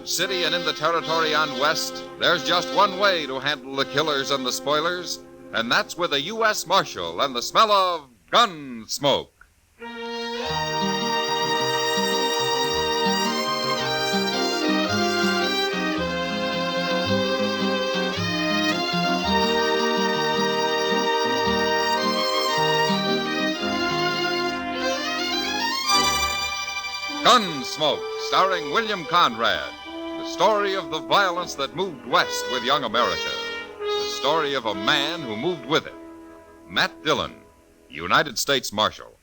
Dodge City and in the territory on West, there's just one way to handle the killers and the spoilers, and that's with a U.S. Marshal and the smell of Gunsmoke. Gunsmoke, starring William Conrad. The story of the violence that moved west with young America. The story of a man who moved with it. Matt Dillon, United States Marshal.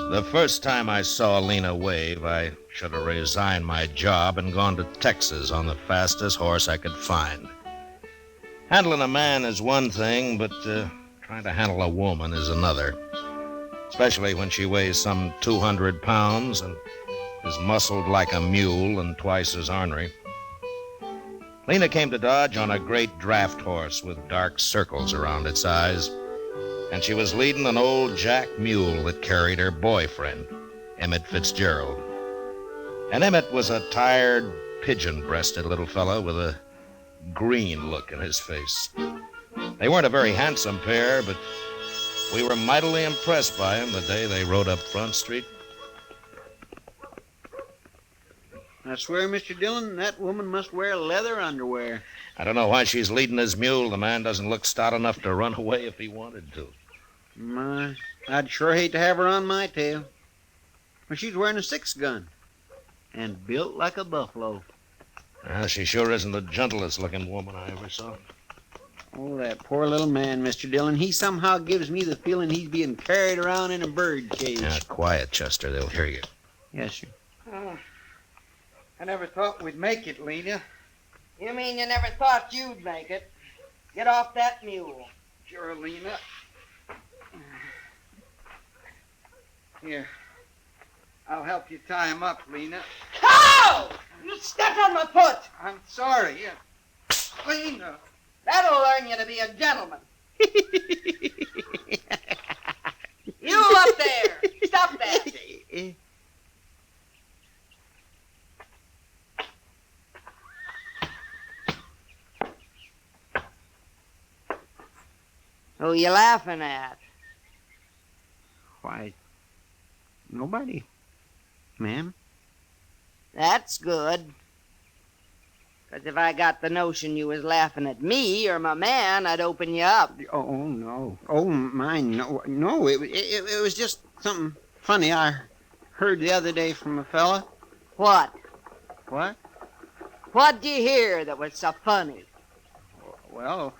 The first time I saw Lena wave, I should have resigned my job and gone to Texas on the fastest horse I could find. Handling a man is one thing, but trying to handle a woman is another. Especially when she weighs some 200 pounds and is muscled like a mule and twice as ornery. Lena came to Dodge on a great draft horse with dark circles around its eyes. And she was leading an old jack mule that carried her boyfriend, Emmett Fitzgerald. And Emmett was a tired, pigeon-breasted little fellow with a green look in his face. They weren't a very handsome pair, but we were mightily impressed by them the day they rode up Front Street. I swear, Mr. Dillon, that woman must wear leather underwear. I don't know why she's leading his mule. The man doesn't look stout enough to run away if he wanted to. My, I'd sure hate to have her on my tail. But she's wearing a 6-gun and built like a buffalo. Well, she sure isn't the gentlest looking woman I ever saw. Oh, that poor little man, Mr. Dillon. He somehow gives me the feeling he's being carried around in a bird cage. Now, quiet, Chester. They'll hear you. Yes, sir. Oh, I never thought we'd make it, Lena. You mean you never thought you'd make it? Get off that mule. Sure, Lena. Here. I'll help you tie him up, Lena. Ow! You stepped on my foot. I'm sorry. Lena. That'll learn you to be a gentleman. You up there. Stop that. Who you laughing at? Why, nobody, ma'am. That's good. 'Cause if I got the notion you was laughing at me or my man, I'd open you up. Oh, no. Oh, mine, no. No, it was just something funny I heard the other day from a fella. What? What? What'd you hear that was so funny? Well,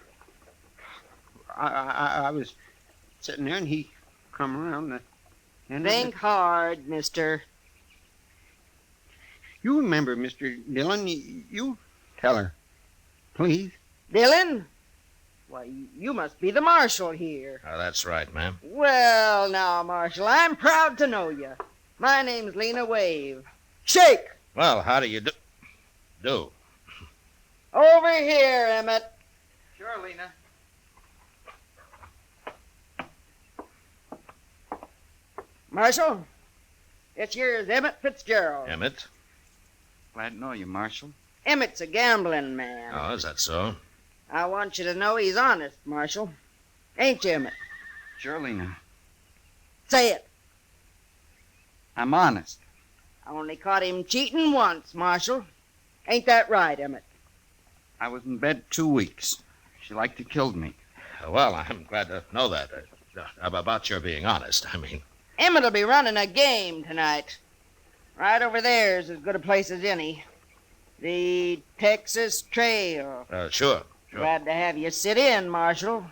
I was sitting there and he come around and Think hard, mister. You remember, Mr. Dillon, you tell her, please. Dillon? Why, you must be the marshal here. Oh, that's right, ma'am. Well, now, Marshal, I'm proud to know you. My name's Lena Wave. Shake! Well, how do you do? Over here, Emmett. Sure, Lena. Marshal, this here's Emmett Fitzgerald. Emmett? Glad to know you, Marshal. Emmett's a gambling man. Oh, is that so? I want you to know he's honest, Marshal. Ain't you, Emmett? Sure, Lena. Say it. I'm honest. I only caught him cheating once, Marshal. Ain't that right, Emmett? I was in bed 2 weeks. She liked to kill me. Well, I'm glad to know that. About your being honest, I mean. Emmett'll be running a game tonight. Right over there's as good a place as any. The Texas Trail. Sure. Glad to have you sit in, Marshal.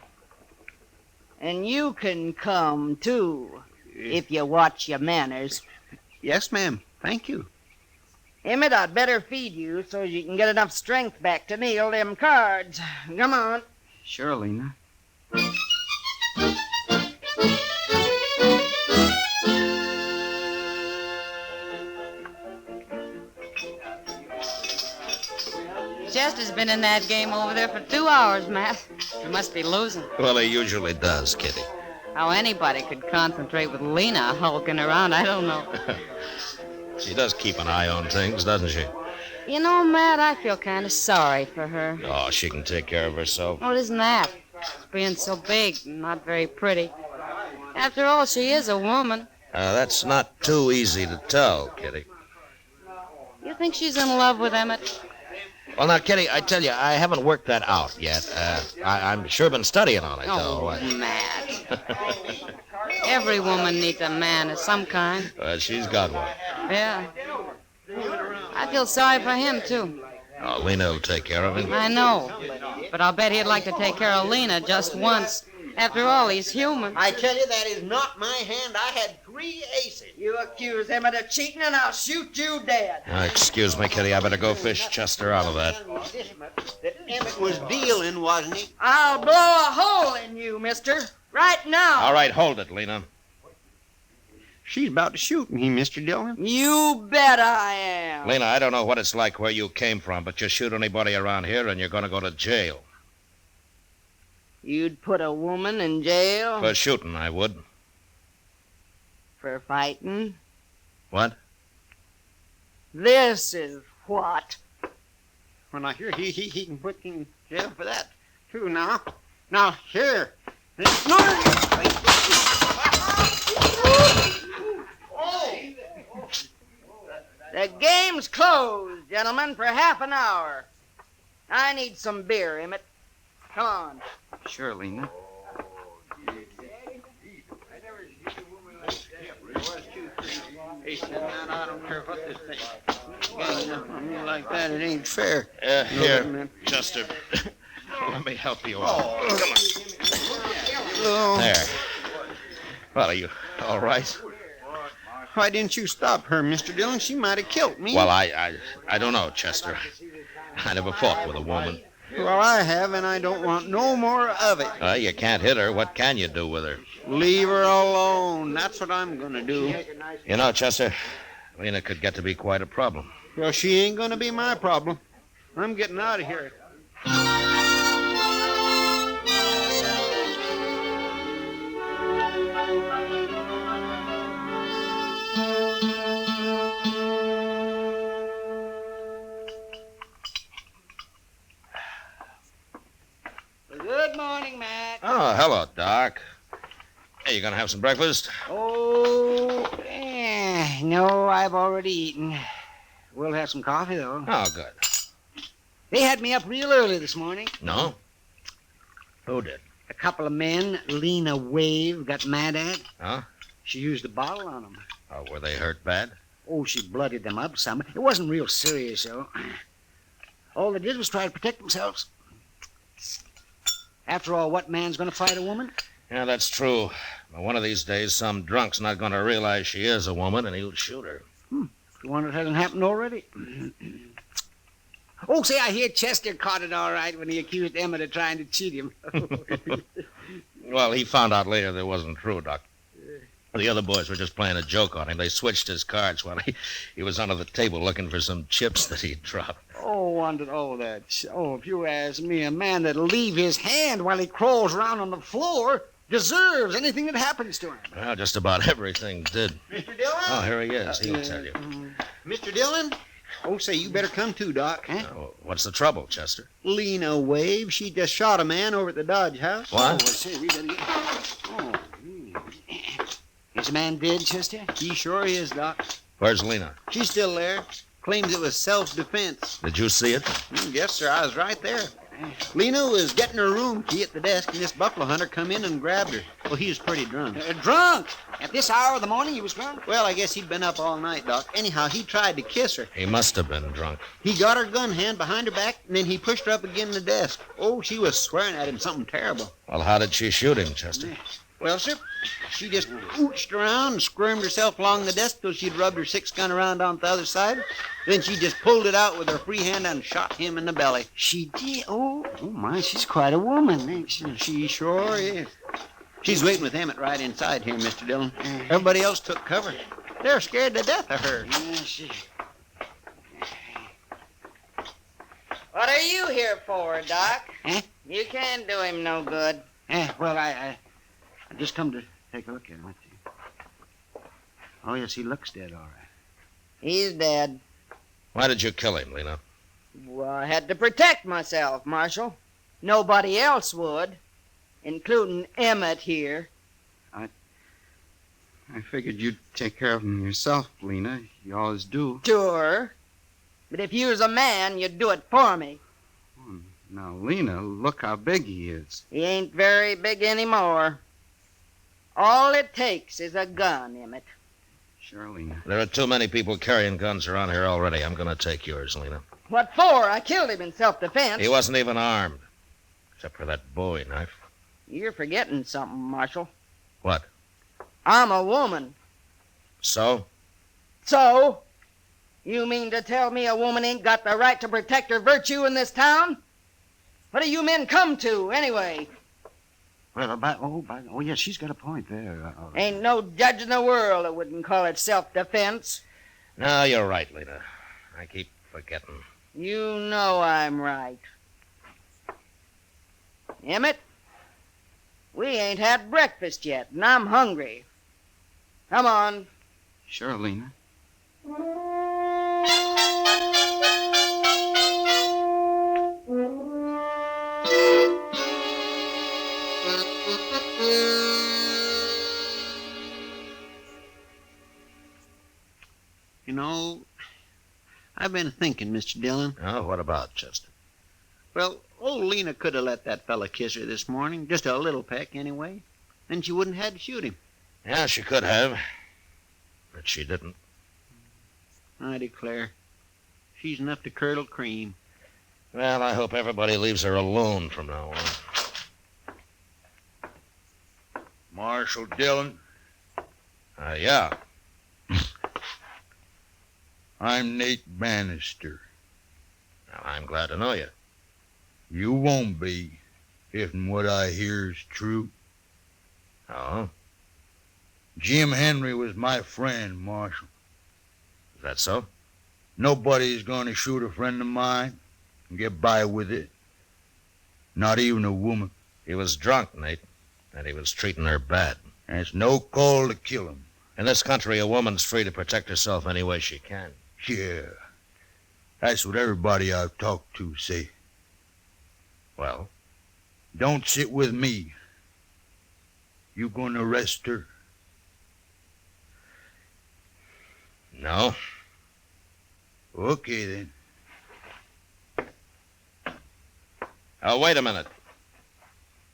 And you can come, too, if you watch your manners. Yes, ma'am. Thank you. Emmett, I'd better feed you so you can get enough strength back to kneel them cards. Come on. Sure, Lena. Chester's been in that game over there for 2 hours, Matt. He must be losing. Well, he usually does, Kitty. How anybody could concentrate with Lena hulking around, I don't know. She does keep an eye on things, doesn't she? You know, Matt, I feel kind of sorry for her. Oh, she can take care of herself. What isn't that? She's being so big and not very pretty. After all, she is a woman. That's not too easy to tell, Kitty. You think she's in love with Emmett? Well, now, Kitty, I tell you, I haven't worked that out yet. I'm sure been studying on it, though. Matt. Every woman needs a man of some kind. She's got one. Yeah. I feel sorry for him, too. Oh, Lena will take care of him. I know. But I'll bet he'd like to take care of Lena just once. After all, he's human. I tell you, that is not my hand. I had 3 aces. You accuse him of cheating, and I'll shoot you dead. Excuse me, Kitty. I better go fish Chester out of that. That Emmett was dealing, wasn't he? I'll blow a hole in you, mister. Right now. All right, hold it, Lena. She's about to shoot me, Mr. Dillon. You bet I am. Lena, I don't know what it's like where you came from, but you shoot anybody around here and you're going to go to jail. You'd put a woman in jail? For shooting, I would. For fighting? What? This is what? Well, now, here, he can put in jail for that, too, now. Now, here. The game's closed, gentlemen, for half an hour. I need some beer, Emmett. Come on. Sure, Lena. He said, man, I don't care what this thing gang up on me like that. It ain't fair. Here, Chester. Let me help you out. Come on. Oh. There. Well, are you all right? Why didn't you stop her, Mr. Dillon? She might have killed me. Well, I don't know, Chester. I never fought with a woman. Well, I have, and I don't want no more of it. You can't hit her. What can you do with her? Leave her alone. That's what I'm going to do. You know, Chester, Lena could get to be quite a problem. Well, she ain't going to be my problem. I'm getting out of here. Good morning, Mac. Oh, hello, Doc. Hey, you gonna have some breakfast? Oh, no, I've already eaten. We'll have some coffee, though. Oh, good. They had me up real early this morning. No? Who did? A couple of men Lena Wave got mad at. Huh? She used a bottle on them. Oh, were they hurt bad? Oh, she bloodied them up some. It wasn't real serious, though. All they did was try to protect themselves. After all, what man's going to fight a woman? Yeah, that's true. But one of these days, some drunk's not going to realize she is a woman, and he'll shoot her. You wonder if it hasn't happened already? Oh, say, I hear Chester caught it all right when he accused Emmett of trying to cheat him. Well, he found out later that it wasn't true, Doc. The other boys were just playing a joke on him. They switched his cards while he was under the table looking for some chips that he'd dropped. If you ask me, a man that'll leave his hand while he crawls around on the floor deserves anything that happens to him. Well, just about everything did. Mr. Dillon? Oh, here he is. He'll tell you. Mr. Dillon? Oh, say, you better come too, Doc. Huh? What's the trouble, Chester? Lena Wave, she just shot a man over at the Dodge House. What? Say, we better get... Is the man dead, Chester? He sure is, Doc. Where's Lena? She's still there. Claims it was self-defense. Did you see it? Yes, sir. I was right there. Lena was getting her room key at the desk, and this buffalo hunter come in and grabbed her. Well, he was pretty drunk. Drunk? At this hour of the morning he was drunk? Well, I guess he'd been up all night, Doc. Anyhow, he tried to kiss her. He must have been drunk. He got her gun hand behind her back, and then he pushed her up again the desk. Oh, she was swearing at him something terrible. Well, how did she shoot him, Chester? Well, sir, she just ooched around and squirmed herself along the desk till she'd rubbed her 6-gun around on the other side. Then she just pulled it out with her free hand and shot him in the belly. She did? Oh, my, she's quite a woman, ain't she? She sure is. She's waiting with Emmett right inside here, Mr. Dillon. Everybody else took cover. They're scared to death of her. What are you here for, Doc? Eh? You can't do him no good. Well, I just come to take a look at him. Let's see. Oh, yes, he looks dead, all right. He's dead. Why did you kill him, Lena? Well, I had to protect myself, Marshal. Nobody else would, including Emmett here. I figured you'd take care of him yourself, Lena. You always do. Sure. But if you was a man, you'd do it for me. Now, Lena, look how big he is. He ain't very big anymore. All it takes is a gun, Emmett. Sure, Lena. There are too many people carrying guns around here already. I'm going to take yours, Lena. What for? I killed him in self-defense. He wasn't even armed, except for that Bowie knife. You're forgetting something, Marshal. What? I'm a woman. So? So? You mean to tell me a woman ain't got the right to protect her virtue in this town? What do you men come to, anyway? Well, yes, she's got a point there. Ain't no judge in the world that wouldn't call it self-defense. No, you're right, Lena. I keep forgetting. You know I'm right. Emmett, we ain't had breakfast yet, and I'm hungry. Come on. Sure, Lena. You know, I've been thinking, Mr. Dillon. Oh, what about, Chester? Well, old Lena could have let that fella kiss her this morning. Just a little peck, anyway. Then she wouldn't have had to shoot him. Yeah, she could have. But she didn't. I declare. She's enough to curdle cream. Well, I hope everybody leaves her alone from now on. Marshal Dillon, Yeah. I'm Nate Bannister. Now, I'm glad to know you. You won't be, if what I hear is true. Oh? Jim Henry was my friend, Marshal. Is that so? Nobody's going to shoot a friend of mine and get by with it. Not even a woman. He was drunk, Nate, and he was treating her bad. And it's no call to kill him. In this country, a woman's free to protect herself any way she can. Yeah. That's what everybody I've talked to say. Well? Don't sit with me. You gonna arrest her? No. Okay, then. Oh, wait a minute.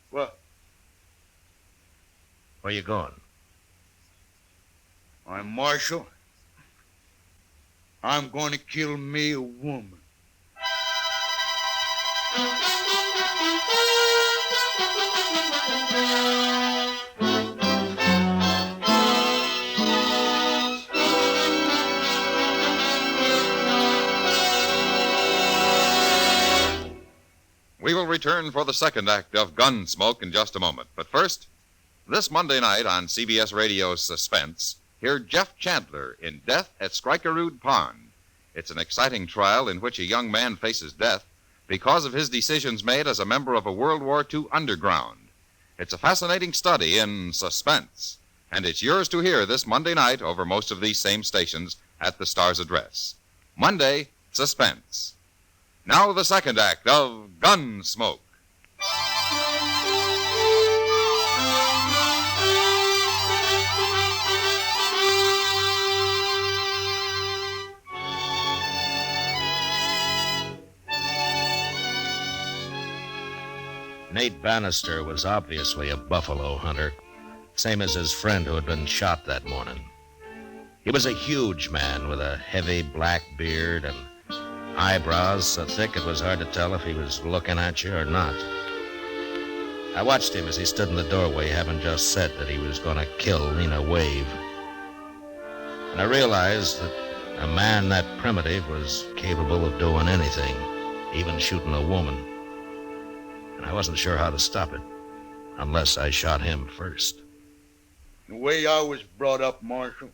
What? Where you going? I'm Marshal. I'm going to kill me a woman. We will return for the second act of Gunsmoke in just a moment. But first, this Monday night on CBS Radio's Suspense, hear Jeff Chandler in Death at Skrikerud Pond. It's an exciting trial in which a young man faces death because of his decisions made as a member of a World War II underground. It's a fascinating study in suspense, and it's yours to hear this Monday night over most of these same stations at the Star's address. Monday, Suspense. Now the second act of Gunsmoke. Nate Bannister was obviously a buffalo hunter, same as his friend who had been shot that morning. He was a huge man with a heavy black beard and eyebrows so thick it was hard to tell if he was looking at you or not. I watched him as he stood in the doorway, having just said that he was going to kill Lena Wave. And I realized that a man that primitive was capable of doing anything, even shooting a woman. And I wasn't sure how to stop it, unless I shot him first. The way I was brought up, Marshal,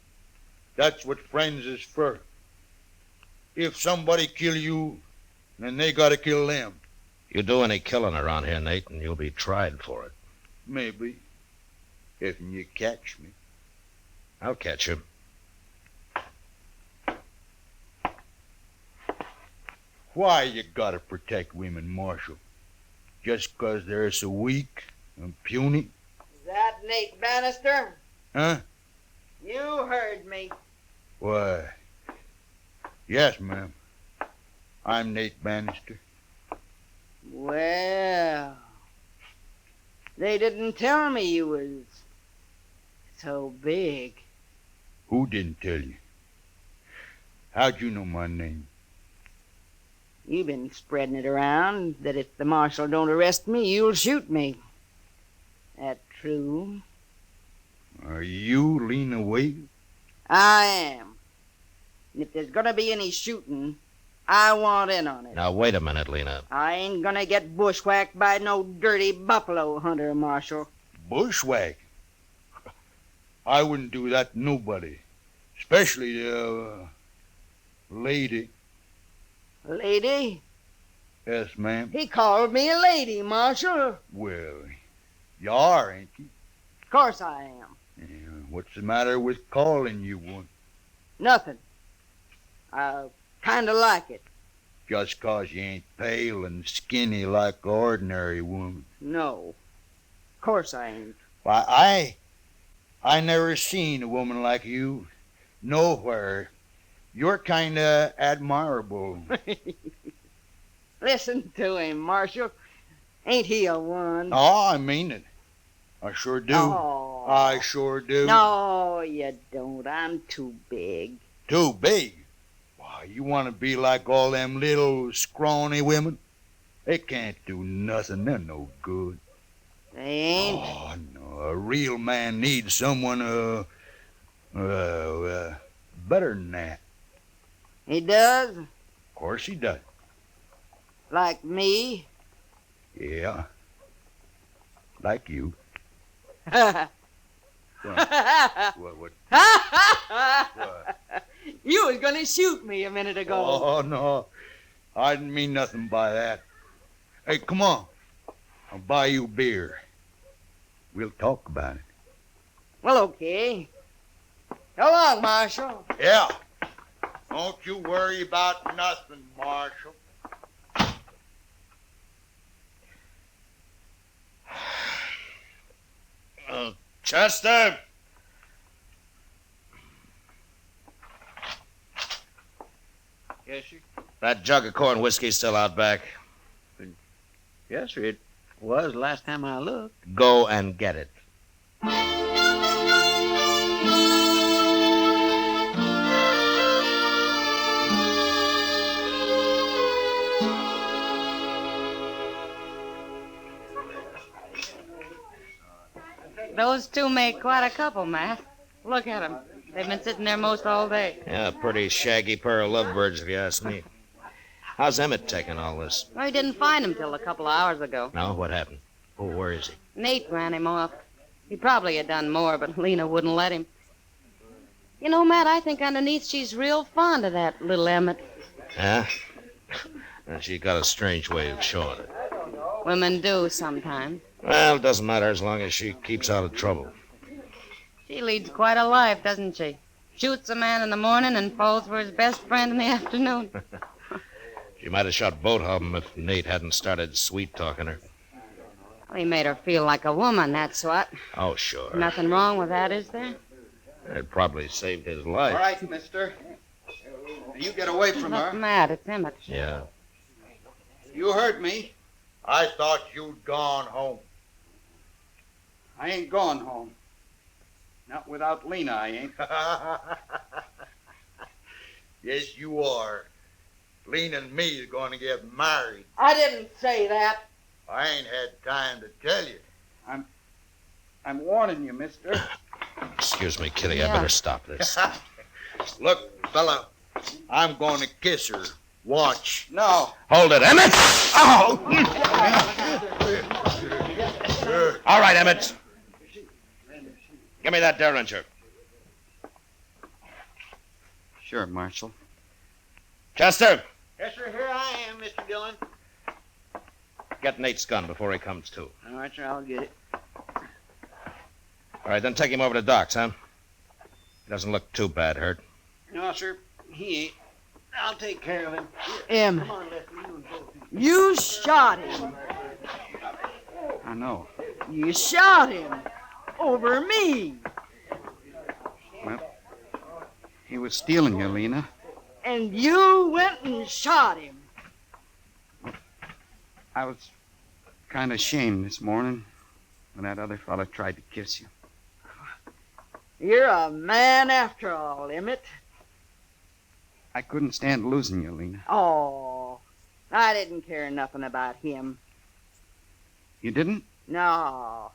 that's what friends is for. If somebody kill you, And they gotta kill them. You do any killing around here, Nate, and you'll be tried for it. Maybe. If you catch me. I'll catch you. Why you gotta protect women, Marshal? Just 'cause they're so weak and puny? Is that Nate Bannister? Huh? You heard me. Why, yes, ma'am. I'm Nate Bannister. Well, they didn't tell me you was so big. Who didn't tell you? How'd you know my name? You've been spreading it around that if the marshal don't arrest me, you'll shoot me. That true? Are you Lena Wade? I am. And if there's gonna be any shooting, I want in on it. Now, wait a minute, Lena. I ain't gonna get bushwhacked by no dirty buffalo hunter, Marshal. Bushwhack? I wouldn't do that to nobody. Especially a lady. Lady? Yes, ma'am. He called me a lady, Marshal. Well, you are, ain't you? Of course I am. Yeah, what's the matter with calling you one? Nothing. I kinda like it. Just 'cause you ain't pale and skinny like an ordinary woman. No. Of course I ain't. Why, I never seen a woman like you nowhere. You're kinda admirable. Listen to him, Marshal. Ain't he a one? Oh, I mean it. I sure do. Oh. I sure do. No, you don't. I'm too big. Too big? Why, you want to be like all them little scrawny women? They can't do nothing. They're no good. They ain't. Oh, no. A real man needs someone, better than that. He does? Of course he does. Like me? Yeah. Like you. What? What? You was gonna shoot me a minute ago. Oh, no. I didn't mean nothing by that. Hey, come on. I'll buy you a beer. We'll talk about it. Well, okay. So long, Marshal. Yeah. Don't you worry about nothing, Marshal. Chester! Yes, sir. That jug of corn whiskey's still out back. Yes, sir. It was last time I looked. Go and get it. Those two make quite a couple, Matt. Look at them. They've been sitting there most all day. Yeah, pretty shaggy pair of lovebirds, if you ask me. How's Emmett taking all this? Well, he didn't find him till a couple of hours ago. No, what happened? Oh, where is he? Nate ran him off. He probably had done more, but Lena wouldn't let him. You know, Matt, I think underneath she's real fond of that little Emmett. Huh? Well, she got a strange way of showing it. Women do sometimes. Well, it doesn't matter as long as she keeps out of trouble. She leads quite a life, doesn't she? Shoots a man in the morning and falls for his best friend in the afternoon. She might have shot both of them if Nate hadn't started sweet-talking her. Well, he made her feel like a woman, that's what. Oh, sure. Nothing wrong with that, is there? It probably saved his life. All right, mister. You get away from Look, her. Matt, it's Emmett. Yeah. You heard me. I thought you'd gone home. I ain't going home. Not without Lena, I ain't. Yes, you are. Lena and me is going to get married. I didn't say that. I ain't had time to tell you. I'm warning you, mister. Excuse me, Kitty. I Yeah. better stop this. Look, fella, I'm going to kiss her. Watch. No. Hold it, Emmett! Oh! All right, Emmett. Give me that derringer. Sure, Marshal. Chester, Yes, sir. Here I am, Mr. Dillon. Get Nate's gun before he comes to. All right, sir. I'll get it. All right, then take him over to Doc's, huh? He doesn't look too bad hurt. No, sir. He ain't. I'll take care of him. Em, Come on, Lefty. You and both. you shot him. I know. You shot him. Over me. Well, he was stealing you, Lena. And you went and shot him. I was kind of ashamed this morning when that other fella tried to kiss you. You're a man after all, Emmett. I couldn't stand losing you, Lena. Oh, I didn't care nothing about him. You didn't? No.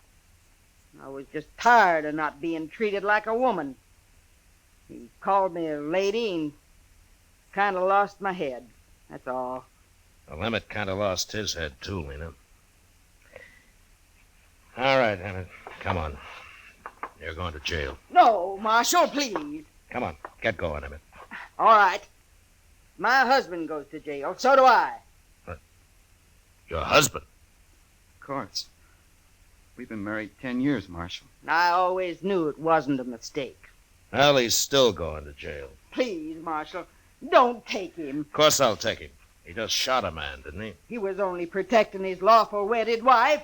I was just tired of not being treated like a woman. He called me a lady and kind of lost my head. That's all. Well, Emmett kind of lost his head, too, Lena. All right, Emmett. Come on. You're going to jail. No, Marshal, please. Come on. Get going, Emmett. All right. My husband goes to jail. So do I. Your husband? Of course. We've been married 10 years, Marshal. I always knew it wasn't a mistake. Well, he's still going to jail. Please, Marshal, don't take him. Of course I'll take him. He just shot a man, didn't he? He was only protecting his lawful wedded wife.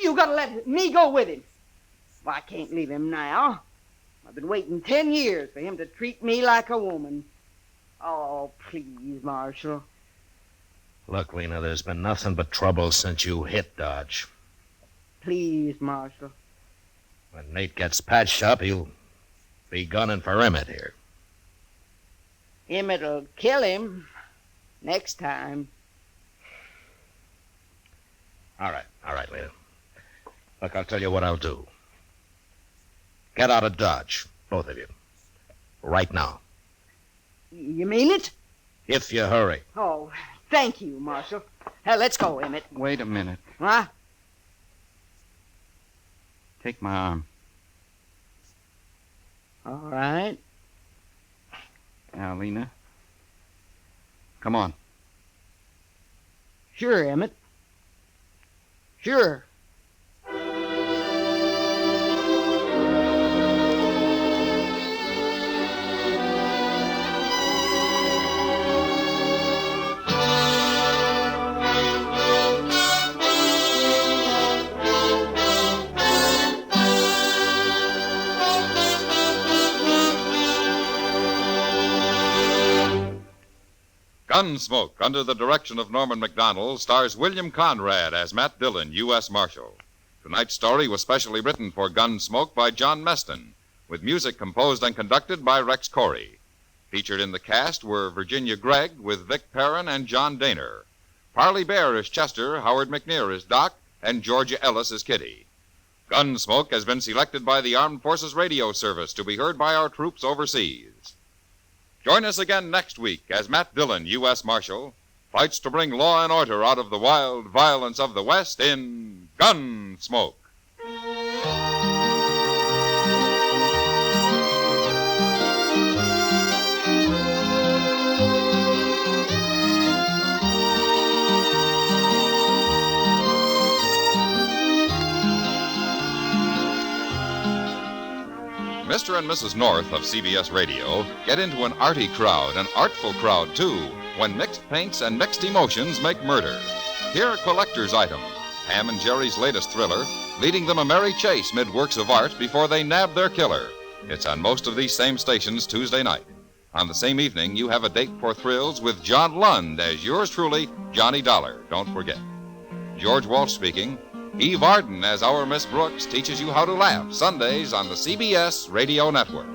You gotta let me go with him. Well, I can't leave him now. I've been waiting 10 years for him to treat me like a woman. Oh, please, Marshal. Look, Lena, there's been nothing but trouble since you hit Dodge. Please, Marshal. When Nate gets patched up, he'll be gunning for Emmett here. Emmett'll kill him next time. All right, Lena. Look, I'll tell you what I'll do. Get out of Dodge, both of you. Right now. You mean it? If you hurry. Oh, thank you, Marshal. Let's go, Emmett. Wait a minute. Huh? Take my arm. All right. Now, Lena. Come on. Sure, Emmett. Sure. Gunsmoke, under the direction of Norman Macdonald, stars William Conrad as Matt Dillon, U.S. Marshal. Tonight's story was specially written for Gunsmoke by John Meston, with music composed and conducted by Rex Corey. Featured in the cast were Virginia Gregg with Vic Perrin and John Daner. Parley Bear as Chester, Howard McNear as Doc, and Georgia Ellis as Kitty. Gunsmoke has been selected by the Armed Forces Radio Service to be heard by our troops overseas. Join us again next week as Matt Dillon, U.S. Marshal, fights to bring law and order out of the wild violence of the West in Gunsmoke. Mr. and Mrs. North of CBS Radio get into an arty crowd, an artful crowd, too, when mixed paints and mixed emotions make murder. Here, collector's item, Ham and Jerry's latest thriller, leading them a merry chase mid works of art before they nab their killer. It's on most of these same stations Tuesday night. On the same evening, you have a date for thrills with John Lund as yours truly, Johnny Dollar. Don't forget. George Walsh speaking. Eve Arden as our Miss Brooks teaches you how to laugh Sundays on the CBS Radio Network.